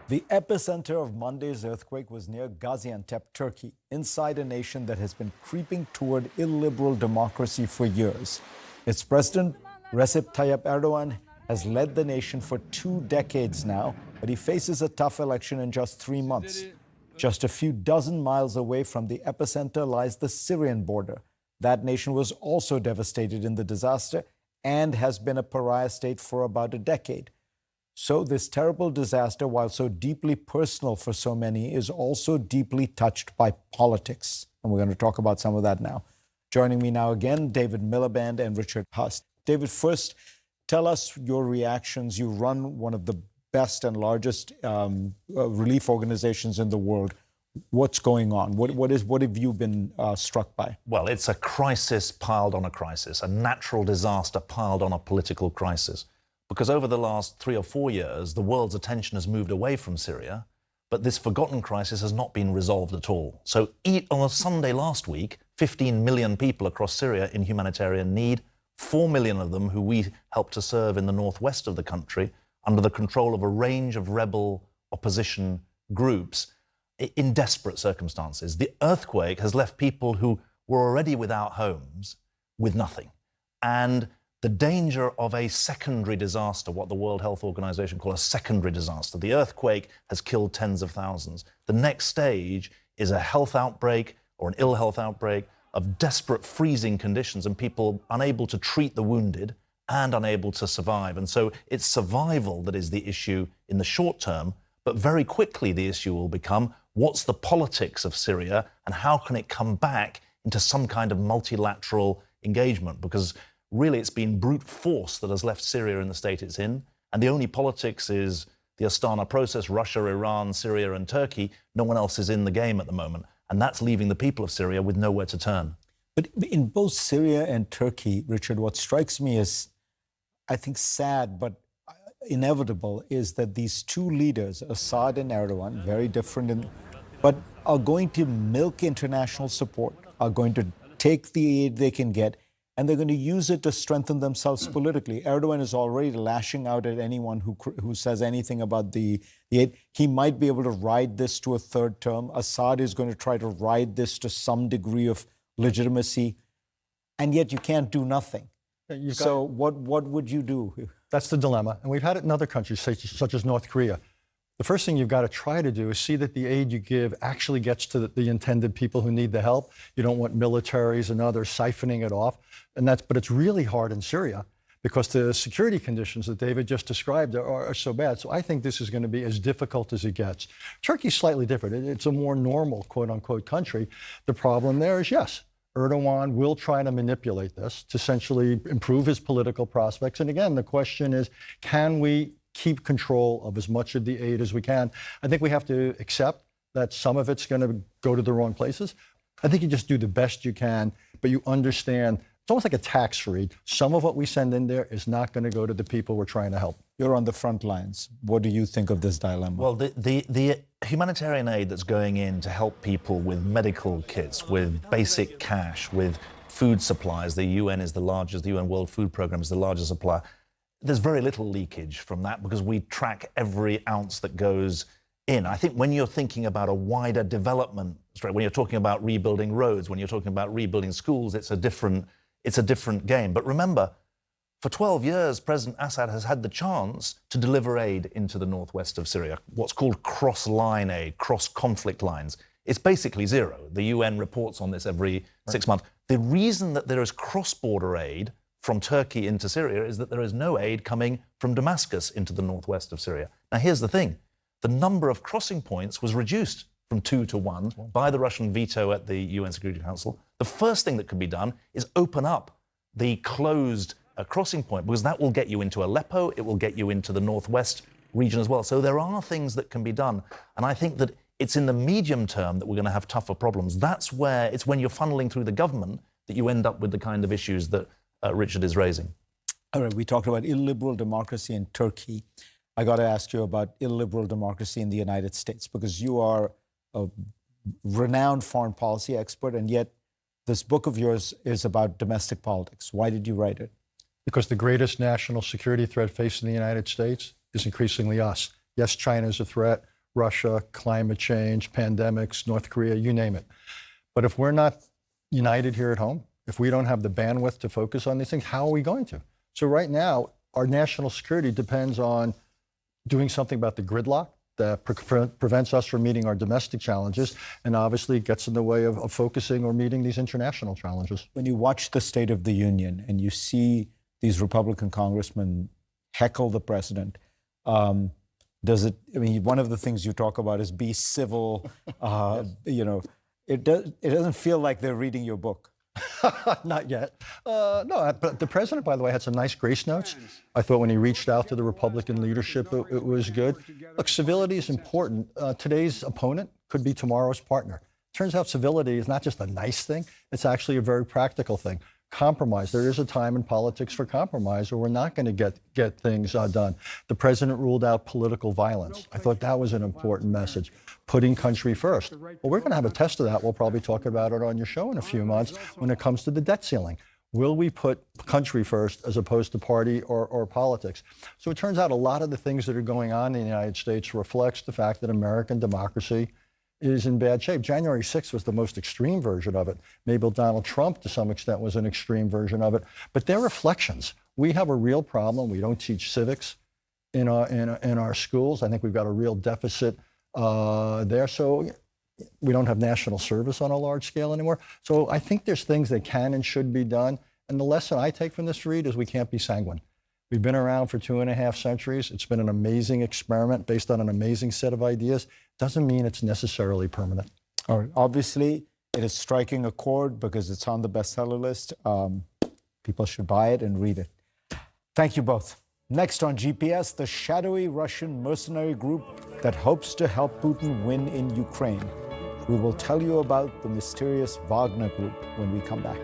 The epicenter of Monday's earthquake was near Gaziantep, Turkey, inside a nation that has been creeping toward illiberal democracy for years. Its president, Recep Tayyip Erdogan, has led the nation for 2 decades now, but he faces a tough election in just 3 months. Just a few dozen miles away from the epicenter lies the Syrian border. That nation was also devastated in the disaster and has been a pariah state for about a decade. So this terrible disaster, while so deeply personal for so many, is also deeply touched by politics. And we're going to talk about some of that now. Joining me now again, David Miliband and Richard Haas. David, first, tell us your reactions. You run one of the best and largest relief organizations in the world. What's going on? What have you been struck by? Well, it's a crisis piled on a crisis, a natural disaster piled on a political crisis. Because over the last 3 or 4 years, the world's attention has moved away from Syria, but this forgotten crisis has not been resolved at all. So on a Sunday last week, 15 million people across Syria in humanitarian need, 4 million of them who we helped to serve in the northwest of the country under the control of a range of rebel opposition groups in desperate circumstances. The earthquake has left people who were already without homes with nothing. And the danger of a secondary disaster, what the World Health Organization call a secondary disaster. The earthquake has killed tens of thousands. The next stage is a health outbreak or an ill health outbreak of desperate freezing conditions and people unable to treat the wounded and unable to survive. And so it's survival that is the issue in the short term, but very quickly the issue will become what's the politics of Syria and how can it come back into some kind of multilateral engagement? Because really, it's been brute force that has left Syria in the state it's in. And the only politics is the Astana process, Russia, Iran, Syria, and Turkey. No one else is in the game at the moment. And that's leaving the people of Syria with nowhere to turn. But in both Syria and Turkey, Richard, what strikes me as, I think, sad but inevitable is that these two leaders, Assad and Erdogan, very different, but are going to milk international support, are going to take the aid they can get, and they're going to use it to strengthen themselves politically. Erdogan is already lashing out at anyone who says anything about the aid. He might be able to ride this to a third term. Assad is going to try to ride this to some degree of legitimacy, and yet you can't do nothing. So what would you do? That's the dilemma. And we've had it in other countries, such as North Korea. The first thing you've got to try to do is see that the aid you give actually gets to the intended people who need the help. You don't want militaries and others siphoning it off. But it's really hard in Syria because the security conditions that David just described are so bad. So I think this is going to be as difficult as it gets. Turkey's slightly different. It's a more normal, quote unquote, country. The problem there is, yes, Erdogan will try to manipulate this to essentially improve his political prospects. And again, the question is, can we keep control of as much of the aid as we can? I think we have to accept that some of it's going to go to the wrong places. I think you just do the best you can, but you understand it's almost like a tax read. Some of what we send in there is not going to go to the people we're trying to help. You're on the front lines. What do you think of this dilemma? Well, the humanitarian aid that's going in to help people with medical kits, with basic cash, with food supplies, the UN is the largest, the UN World Food Programme is the largest supplier. There's very little leakage from that because we track every ounce that goes in. I think when you're thinking about a wider development, when you're talking about rebuilding roads, when you're talking about rebuilding schools, it's a different game. But remember, for 12 years, President Assad has had the chance to deliver aid into the northwest of Syria, what's called cross-line aid, cross-conflict lines. It's basically zero. The UN reports on this every 6 months. The reason that there is cross-border aid from Turkey into Syria is that there is no aid coming from Damascus into the northwest of Syria. Now, here's the thing. The number of crossing points was reduced from 2 to 1 by the Russian veto at the UN Security Council. The first thing that could be done is open up the closed crossing point, because that will get you into Aleppo, it will get you into the northwest region as well. So there are things that can be done. And I think that it's in the medium term that we're going to have tougher problems. That's where it's when you're funneling through the government that you end up with the kind of issues that Richard is raising. All right, we talked about illiberal democracy in Turkey. I got to ask you about illiberal democracy in the United States, because you are a renowned foreign policy expert, and yet this book of yours is about domestic politics. Why did you write it? Because the greatest national security threat facing the United States is increasingly us. Yes, China is a threat. Russia, climate change, pandemics, North Korea, you name it. But if we're not united here at home, if we don't have the bandwidth to focus on these things, how are we going to? So right now, our national security depends on doing something about the gridlock that prevents us from meeting our domestic challenges, and obviously gets in the way of focusing or meeting these international challenges. When you watch the State of the Union and you see these Republican congressmen heckle the president, does it, I mean, one of the things you talk about is be civil, you know, it doesn't feel like they're reading your book. Not yet. No, but the president, by the way, had some nice grace notes. I thought when he reached out to the Republican leadership, it was good. Look, civility is important. Today's opponent could be tomorrow's partner. Turns out civility is not just a nice thing, it's actually a very practical thing. Compromise. There is a time in politics for compromise or we're not going to get things done. The president ruled out political violence. I thought that was an important message. Putting country first. Well, we're going to have a test of that. We'll probably talk about it on your show in a few months when it comes to the debt ceiling. Will we put country first as opposed to party or politics? So it turns out a lot of the things that are going on in the United States reflects the fact that American democracy is in bad shape. January 6th was the most extreme version of it. Maybe Donald Trump, to some extent, was an extreme version of it. But they're reflections. We have a real problem. We don't teach civics in our schools. I think we've got a real deficit there. So we don't have national service on a large scale anymore. So I think there's things that can and should be done. And the lesson I take from this read is we can't be sanguine. We've been around for 2.5 centuries. It's been an amazing experiment based on an amazing set of ideas. Doesn't mean it's necessarily permanent. All right. Obviously, it is striking a chord because it's on the bestseller list. People should buy it and read it. Thank you both. Next on GPS, the shadowy Russian mercenary group that hopes to help Putin win in Ukraine. We will tell you about the mysterious Wagner group when we come back.